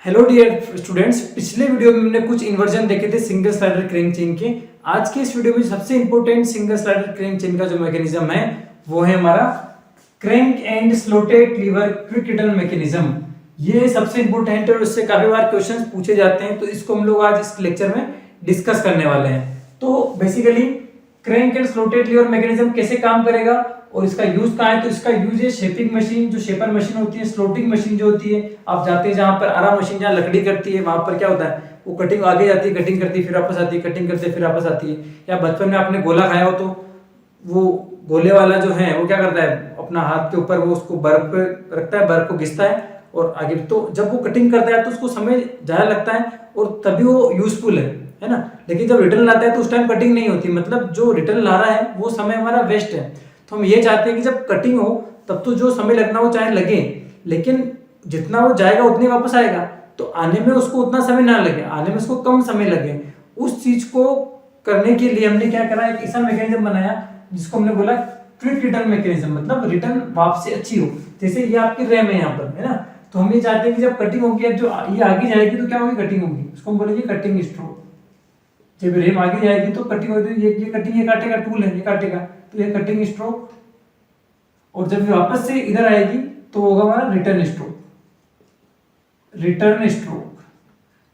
Hello dear students, पिछले video में हमने कुछ इन्वर्जन देखे थे सिंगल स्लाइडर क्रैंक चेन के। आज के इस वीडियो में सबसे important single slider crank chain का जो मैकेनिज्म है वो है हमारा crank and slotted lever quick return mechanism. ये सबसे इंपॉर्टेंट है और इससे काफी बार क्वेश्चंस पूछे जाते हैं, तो इसको हम लोग आज इस लेक्चर में डिस्कस करने वाले हैं। तो basically crank and slotted liver mechanism कैसे काम करेगा और इसका यूज कहाँ है, तो इसका यूज है शेपिंग मशीन, जो शेपर मशीन होती है, स्लोटिंग मशीन जो होती है। आप जाते हैं जहां पर आरा मशीन जहां लकड़ी करती है, वहां पर क्या होता है, वो कटिंग आगे जाती है, कटिंग करती है फिर वापस आती है, कटिंग करते फिर वापस आती है। या बचपन में आपने गोला खाया हो तो वो गोले वाला जो है वो क्या करता है, अपना हाथ के ऊपर वो उसको बर्फ पे रखता है, बर्फ को घिसता है और आगे। तो जब वो कटिंग करता है तो उसको समय ज्यादा लगता है और तभी वो यूजफुल है ना। लेकिन जब रिटर्न लाता है तो उस टाइम कटिंग नहीं होती, मतलब जो रिटर्न ला रहा है वो समय हमारा वेस्ट है। तो हम ये चाहते हैं कि जब कटिंग हो तब तो जो समय लगना वो चाहे लगे, लेकिन जितना वो जाएगा उतने वापस आएगा, तो आने में उसको उतना समय ना लगे, आने में उसको कम समय लगे। उस चीज को करने के लिए हमने क्या करा, एक ऐसा मैकेनिज्म बनाया जिसको हमने बोला क्विक रिटर्न मैकेनिज्म, मतलब रिटर्न वापसी अच्छी हो। जैसे ये आपकी रैम है यहाँ पर, है ना, तो हम ये चाहते हैं कि जब कटिंग होगी, जो ये आगे जाएगी तो क्या होगी, कटिंग होगी, उसको हम बोलेंगे कटिंग स्ट्रोक। जब रेम आगे जाएगी तो कटिंग होगी, ये कटिंग, ये काटेगा, टूल है ये काटेगा, तो ये कटिंग स्ट्रोक। और जब ये वापस से इधर आएगी तो होगा हमारा रिटर्न स्ट्रोक, रिटर्न स्ट्रोक।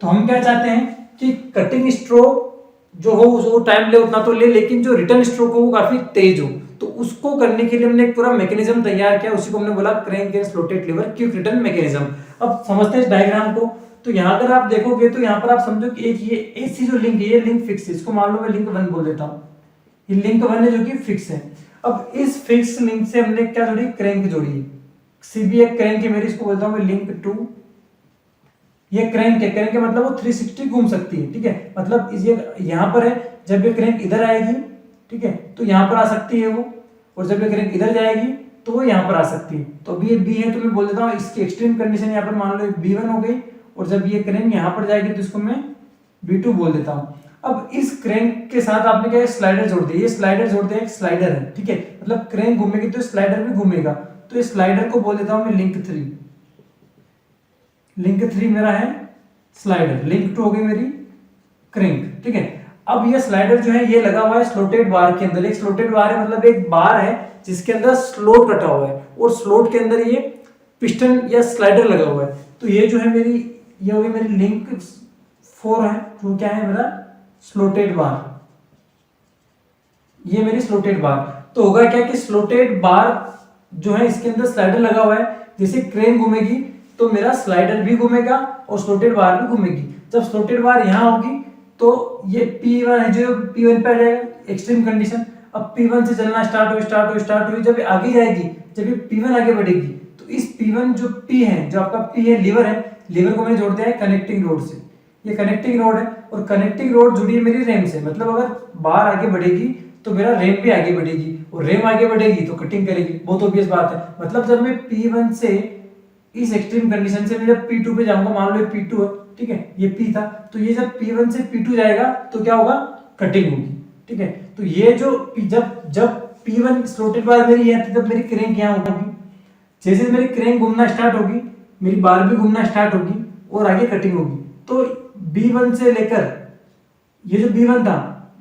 तो हम क्या चाहते हैं कि कटिंग स्ट्रोक जो हो वो टाइम ले उतना तो ले, लेकिन जो रिटर्न स्ट्रोक हो वो काफी तेज हो। तो उसको करने के लिए हमने एक पूरा मैकेनिज्म तैयार किया, उसी को हमने बोला crank and slotted lever quick return mechanism. अब समझते हैं इस डायग्राम को। तो यहाँ अगर आप देखोगे तो यहाँ पर आप समझो कि एक ये ऐसी जो लिंक है, ये लिंक फिक्स है, इसको मान लो मैं लिंक 1 बोल देता हूँ। ये लिंक 1 है जो कि फिक्स है। अब इस फिक्स लिंक से हमने क्या जोड़ी, क्रैंक जोड़ी है। सीबी एक क्रैंक है मेरी, इसको बोलता हूँ मैं लिंक 2। ये क्रैंक है, क्रैंक है मतलब वो 360 घूम सकती है, ठीक है। मतलब ये यहाँ पर है, जब ये क्रैंक इधर आएगी, ठीक है, तो यहाँ पर आ सकती है वो, और जब ये क्रैंक इधर जाएगी तो वो यहाँ पर आ सकती है। तो अभी ये बी है तो मैं बोल देता हूँ इसकी एक्सट्रीम कंडीशन यहाँ पर मान लो B1 हो गई, और जब ये क्रैंक यहाँ पर जाएगी तो इसको मैं B2 बोल देता हूँ। अब इस क्रैंक के साथ आपने क्या स्लाइडर जोड़ दिया, ये स्लाइडर जोड़ दिया, एक स्लाइडर है, ठीक है, मतलब क्रैंक घूमेगी तो स्लाइडर भी घूमेगा। तो इस स्लाइडर को बोल देता हूँ मैं लिंक 3। लिंक 3 मेरा है स्लाइडर, लिंक 2 हो गई मेरी क्रैंक, ठीक है। अब ये स्लाइडर जो है ये लगा हुआ है स्लोटेड बार के अंदर। एक स्लोटेड बार है मतलब एक बार है जिसके अंदर स्लोट कटा हुआ है, और स्लोट के अंदर ये पिस्टन या स्लाइडर लगा हुआ है। तो ये जो है मेरी, ये हो गई मेरी लिंक 4 है, जो क्या है मेरा स्लोटेड बार, ये मेरी स्लोटेड बार। तो होगा क्या कि स्लोटेड बार जो है इसके अंदर स्लाइडर लगा हुआ है, जैसे क्रैंक घूमेगी तो मेरा स्लाइडर भी घूमेगा और स्लोटेड बार भी घूमेगी। जब स्लोटेड बार यहाँ होगी तो ये P1 है जो P1 पे आ जाएगा, एक्सट्रीम कंडीशन। अब P1 से चलना स्टार्ट हुई, जब आगे जाएगी, जब ये P1 आगे बढ़ेगी तो इस P1 जो P है, जो आपका P है लीवर है, लीवर को मैंने जोड़ दिया है कनेक्टिंग रोड से। ये कनेक्टिंग रोड है और कनेक्टिंग रोड जुड़ी है मेरी रेम से, मतलब अगर बार आगे बढ़ेगी तो मेरा रेम भी आगे बढ़ेगी, और रेम आगे बढ़ेगी तो कटिंग करेगी, बहुत ऑब्वियस बात है। मतलब जब मैं P1 से इस एक्सट्रीम कंडीशन से मैं जब P2 पे जाऊंगा, मान लो ये P2 है, ठीक है, ये P था, तो ये जब P1 से P2 जाएगा तो क्या होगा, कटिंग होगी, ठीक है। तो ये जो जब P1 स्लोटेड बार मेरी है तब मेरी क्रैंक यहाँ होगी, जैसे मेरी क्रैंक घूमना स्टार्ट होगी मेरी बार भी घूमना स्टार्ट होगी और आगे कटिंग होगी। तो B1 से लेकर ये जो B1 था,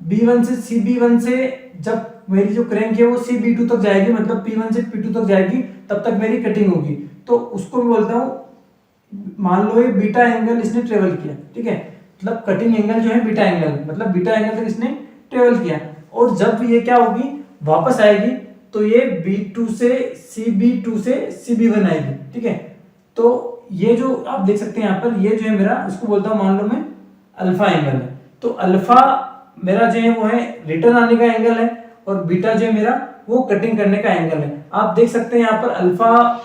B1 से CB1 से जब मेरी जो क्रैंक है वो CB2 तक जाएगी, मतलब P1 से P2 तक जाएगी, तब तक मेरी कटिंग होगी। तो उसको मैं बोलता हूँ, मान लो ये बीटा एंगल इसने ट्रेवल किया, ठीक है, मतलब कटिंग एंगल जो है बीटा एंगल, मतलब बीटा एंगल तक इसने ट्रेवल किया। और जब ये क्या होगी, वापस आएगी तो ये B2 से CB2 से CB1 आएगी, ठीक है। तो ये जो आप देख सकते हैं यहाँ पर, ये जो है मेरा, उसको बोलता हूँ मान लो मैं अल्फा एंगल है। तो अल्फा मेरा जो है वो है रिटर्न आने का एंगल है, और बीटा जो है मेरा वो कटिंग करने का एंगल है। आप देख सकते हैं यहाँ पर अल्फा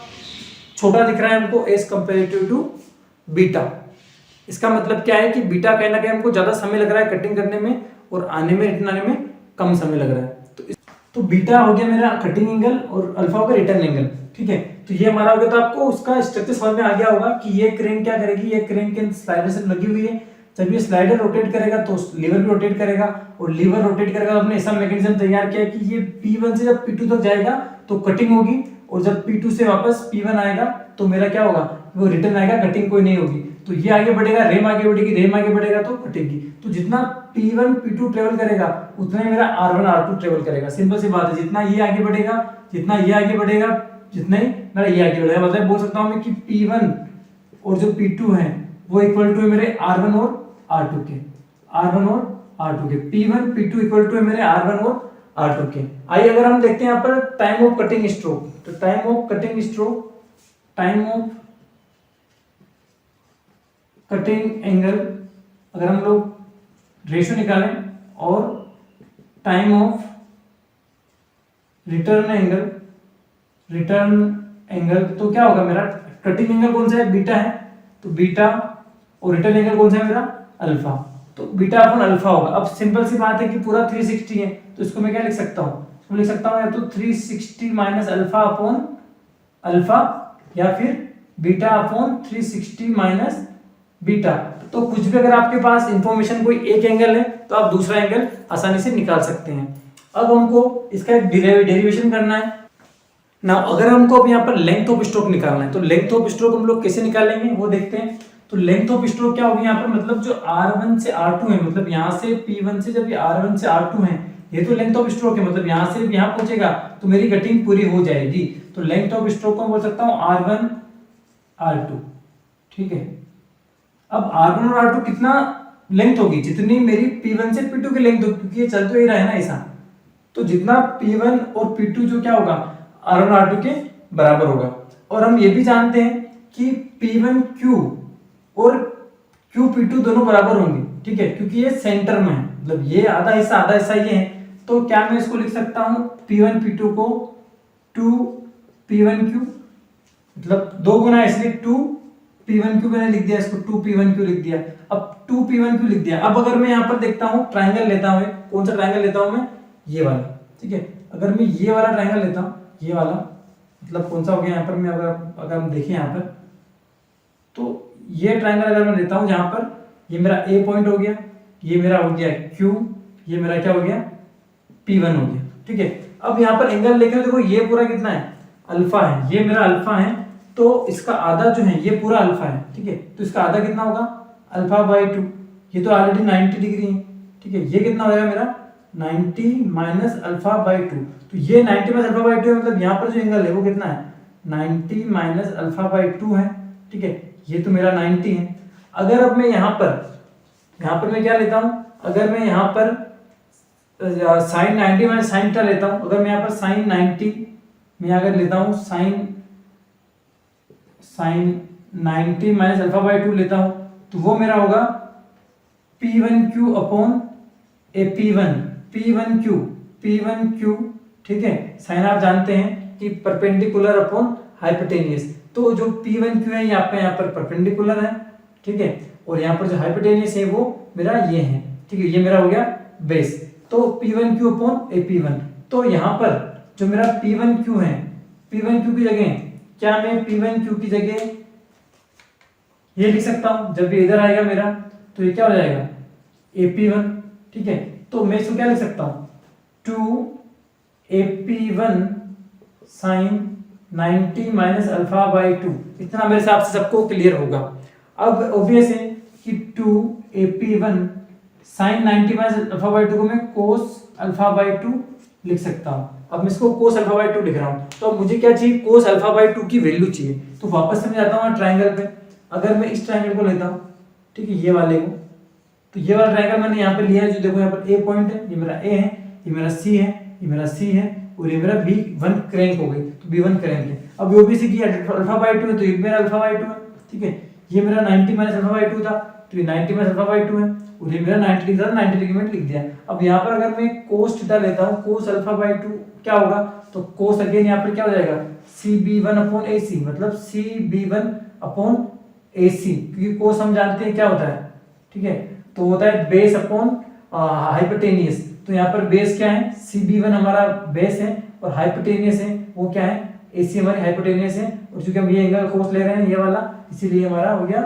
छोटा दिख रहा है हमको एज कंपेरेटिव टू बीटा। इसका मतलब क्या है कि बीटा कहीं ना कहीं हमको ज्यादा समय लग रहा है कटिंग करने में, और आने में, रिटर्न आने में कम समय लग रहा है। तो बीटा हो गया मेरा कटिंग एंगल और अल्फा हो गया रिटर्न एंगल, ठीक है। तो ये हमारा हो गया। तो आपको उसका स्ट्रक्चर समझ में आ गया होगा कि ये क्रैंक क्या करेगी, ये क्रैंक के स्लाइडर से लगी हुई है। जब ये स्लाइडर रोटेट करेगा तो लीवर भी रोटेट करेगा, और लीवर रोटेट करेगा तो हमने ऐसा मैकेनिज्म तैयार किया कि ये P1 से जब P2 तक जाएगा तो कटिंग होगी, और जब P2 से वापस P1 आएगा तो मेरा क्या होगा, वो रिटर्न आएगा, कटिंग कोई नहीं होगी। तो ये आगे बढ़ेगा, रेम आगे बढ़ेगी, रेम आगे बढ़ेगा तो कटेगी। तो जितना P1 P2 ट्रेवल करेगा उतना ही मेरा R1 R2 ट्रेवल करेगा। सिंपल सी बात है, जितना ये आगे बढ़ेगा, जितना ये आगे बढ़ेगा, जितना ही मेरा ये आगे बढ़ेगा। मतलब बोल सकता हूं मैं कि P1 और जो P2 है वो इक्वल टू है मेरे R1 और R2 के, R1 और R2 के। P1 P2 इक्वल टू है मेरे R1 और R2 के। आइए अगर हम देखते हैं यहाँ पर टाइम ऑफ कटिंग स्ट्रोक, तो time of cutting stroke, time of cutting angle, अगर हम लोग रेशियो निकालें और time of return angle, return angle, तो क्या होगा मेरा कटिंग एंगल कौन सा है, बीटा है, तो बीटा, और रिटर्न एंगल कौन सा है मेरा, अल्फा, तो बीटा अपॉन अल्फा होगा। अब सिंपल सी बात है कि पूरा 360 है, तो इसको मैं क्या लिख सकता हूँ, इसको लिख सकता हूँ या तो 360 माइनस अल्फा अपॉन अल्फा, या फिर बीटा अपॉन 360 माइनस बीटा। तो कुछ भी अगर आपके पास इंफॉर्मेशन कोई एक एंगल है तो आप दूसरा एंगल आसानी से निकाल सकते हैं। अब हमको इसका एक डेरिवेशन करना है ना। अगर हमको अब यहाँ पर लेंथ ऑफ स्ट्रोक निकालना है, तो लेंथ ऑफ स्ट्रोक हम लोग कैसे निकालेंगे वो देखते हैं। तो लेंथ ऑफ स्ट्रोक क्या होगी यहाँ पर, मतलब जो R1 से R2 है, मतलब यहाँ से P1 से जब ये R1 से R2 है, ये तो लेंथ ऑफ स्ट्रोक है, मतलब यहाँ से यहाँ पहुंचेगा तो मेरी कटिंग पूरी हो जाएगी। तो लेंथ ऑफ स्ट्रोक को बोल सकता हूँ R1 R2, ठीक है। अब R1 और R2 कितना लेंथ होगी, जितनी मेरी P1 से P2 की लेंथ होगी, क्योंकि ये चल तो ही रहा है ना ऐसा, तो जितना P1 और P2 जो क्या होगा R1 R2 के बराबर होगा। और हम ये भी जानते हैं कि P1Q और QP2 दोनों बराबर होंगे, ठीक है, क्योंकि ये सेंटर में है, मतलब ये आधा हिस्सा ये है। तो क्या मैं इसको लिख सकता हूँ P1 P2 को 2P1Q, मतलब 2 गुना, इसलिए 2P1Q मैंने लिख दिया, इसको 2P1Q लिख दिया। अब 2P1Q लिख दिया। अब अगर मैं यहाँ पर देखता हूँ ट्राइंगल लेता हूँ, कौन सा ट्राइंगल लेता हूँ मैं, ये वाला, ठीक है। अगर मैं ये वाला ट्राइंगल लेता हूँ, ये वाला, मतलब कौन सा हो गया यहाँ पर, मैं अगर हम देखें यहाँ पर, तो ये ट्राइंगल अगर मैं लेता हूँ जहां पर ये मेरा A पॉइंट हो गया, ये मेरा हो गया Q, ये मेरा क्या हो गया P1 हो गया, ठीक है। अब यहाँ पर एंगल लेके देखो ये पूरा कितना है, अल्फा है, ये मेरा अल्फा है, तो इसका आधा जो है ये पूरा अल्फा है, ठीक है। तो इसका आधा कितना होगा, अल्फा बाई 2, ये तो ऑलरेडी 90 डिग्री है, ठीक है। ये कितना हो जाएगा मेरा 90 माइनस अल्फा बाई 2, तो ये 90 माइनस अल्फा बाई 2 है, मतलब यहाँ पर जो एंगल है वो कितना है 90 माइनस अल्फा बाई 2 है, ठीक है। ये तो मेरा 90 है। अगर अब मैं यहाँ पर मैं क्या लेता हूँ, अगर मैं यहाँ पर साइन 90 माइनस साइन थीटा लेता हूँ, अगर मैं यहाँ पर साइन 90 मैं अगर लेता हूँ साइन 90 माइनस अल्फा बाई 2 लेता हूँ, तो वो मेरा होगा P1Q अपॉन P1Q, ठीक है। साइन आप जानते हैं कि परपेंडिकुलर अपॉन हाइपोटेनियस, तो जो P1Q है यहाँ पर परपेंडिकुलर है, ठीक है, और यहाँ पर जो हाइपोटेनियस है वो मेरा ये है, ठीक है। ये मेरा हो गया बेस, तो P1Q अपॉन AP1। तो यहाँ पर जो मेरा P1Q है, P1Q की जगह क्या मैं P1Q की जगह ये लिख सकता हूँ, जब ये इधर आएगा मेरा तो ये क्या हो जाएगा AP1, ठीक है। तो मैं इसको क्या लिख सकता हूँ 2AP1 sign 90 minus alpha by 2, इतना मेरे हिसाब से सबको क्लियर होगा। अब ऑब्वियस है कि 2AP1 sign 90 minus alpha by 2 को मैं कोस अल्फा बाई 2 लिख सकता हूँ। अब मैं इसको कोस अल्फा बाई 2 लिख रहा हूँ, तो अब मुझे क्या चाहिए, कोस अल्फा बाई 2 की वैल्यू चाहिए। तो वापस से मैं जाता हूँ ट्राइंगल पे, अगर मैं इस ट्राइंगल को लेता हूँ, ठीक है, ये वाले को, तो ये वाला ट्राइंगल मैंने यहाँ पे लिया है, जो देखो यहाँ पर A पॉइंट है, ये मेरा A है, ये मेरा C है, ये मेरा C है, और ये मेरा B1 क्रैंक हो गई, तो B1 क्रैंक है। अब वो भी सी किया अल्फा बाई 2 है, तो ये मेरा अल्फा बाई 2 है, ठीक है। ये मेरा 90 माइनस अल्फा बाई 2 था, तो ये 90 माइनस अल्फा बाई 2 है, और ये मेरा 90 डिग्री था, 90 डिग्री में लिख दिया। अब यहाँ पर अगर मैं कोस थीटा लेता हूँ, कोस अल्फा बाई 2 क्या होगा, तो कोस अगेन यहाँ पर क्या हो जाएगा CB1 अपॉन AC, मतलब CB1 अपॉन AC, क्योंकि कोस हम जानते हैं क्या होता है, ठीक है, तो होता है बेस अपॉन हाइपोटेनियस। तो यहाँ पर बेस क्या है, CB1 हमारा बेस है, और हाइपोटेनियस है वो क्या है, AC हमारी हाइपोटेनियस है, और चूंकि हम ये एंगल कोस ले रहे हैं ये वाला, इसीलिए हमारा हो गया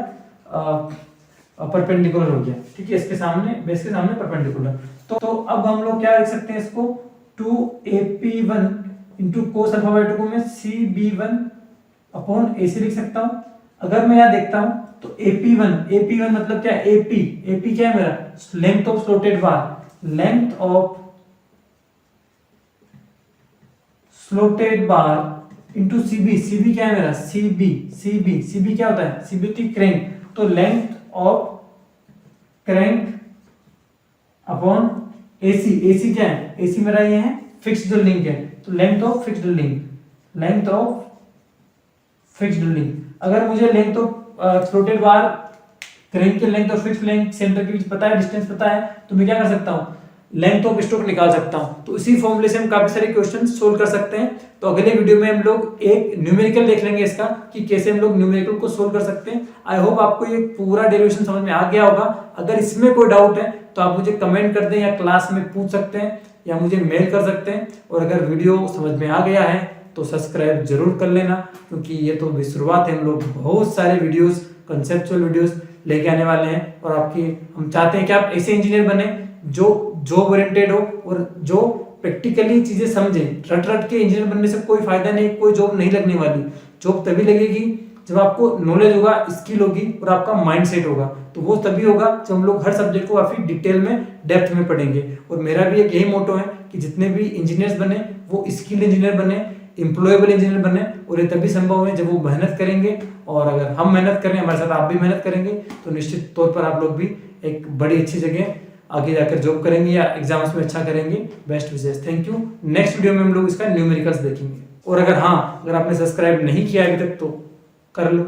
परपेंडिकुलर हो गया, ठीक है, इसके सामने बेस के सामने परपेंडिकुलर। तो अब हम लोग क्या लिख सकते हैं इसको 2AP1 into cos alpha by 2 को मैं CB1 अपॉन AC लिख सकता हूँ। अगर मैं यहाँ देखता हूँ तो AP1 मतलब क्या, AP क्या है मेरा, length of slotted bar, length of slotted bar into CB क्या है मेरा, CB क्या होता है, CB होती है क्रैंक, तो length of crank upon AC क्या है, AC मेरा ये है फिक्स्ड लिंक है, तो लेंथ ऑफ फिक्स्ड लिंक, अगर मुझे लेंथ ऑफ एक्सप्लोटेड बार क्रैंक की लेंथ और फिक्स्ड लेंथ सेंटर के बीच पता है, डिस्टेंस पता है, तो मैं क्या कर सकता हूँ, लेंथ ऑफ स्ट्रोक निकाल सकता हूँ। तो इसी फॉर्मूले से हम काफी सारे क्वेश्चन सोल्व कर सकते हैं। तो अगले वीडियो में हम लोग एक न्यूमेरिकल देख लेंगे इसका, कि कैसे हम लोग न्यूमेरिकल को सोल्व कर सकते हैं। आई होप आपको ये पूरा डेरिवेशन समझ में आ गया होगा। अगर इसमें कोई डाउट है तो आप मुझे कमेंट कर दें या क्लास में पूछ सकते हैं या मुझे मेल कर सकते हैं। और अगर वीडियो समझ में आ गया है तो सब्सक्राइब जरूर कर लेना, क्योंकि ये तो अभी शुरुआत है। हम लोग बहुत सारे वीडियोस, कंसेप्चुअल वीडियोस लेके आने वाले हैं और हम चाहते हैं कि आप ऐसे इंजीनियर बने जो जॉब ओरिएंटेड हो और जो प्रैक्टिकली चीजें समझे। रट के इंजीनियर बनने से कोई फायदा नहीं, कोई जॉब नहीं लगने वाली। जॉब तभी लगेगी जब आपको नॉलेज होगा, स्किल होगी और आपका माइंडसेट होगा। तो वो तभी होगा जब हम लोग हर सब्जेक्ट को काफी डिटेल में, डेप्थ में पढ़ेंगे। और मेरा भी एक यही मोटो है कि जितने भी इंजीनियर्स बने वो स्किल इंजीनियर बने, एम्प्लॉयबल इंजीनियर बने। और ये तभी संभव है जब वो मेहनत करेंगे। और अगर हम मेहनत करें, हमारे साथ आप भी मेहनत करेंगे, तो निश्चित तौर पर आप लोग भी एक बड़ी अच्छी जगह आगे जाकर जॉब करेंगे या एग्जाम्स में अच्छा करेंगे। Best wishes, thank you. Next video में हम लोग इसका न्यूमेरिकल्स देखेंगे। और अगर आपने सब्सक्राइब नहीं किया अभी तक तो कर लो।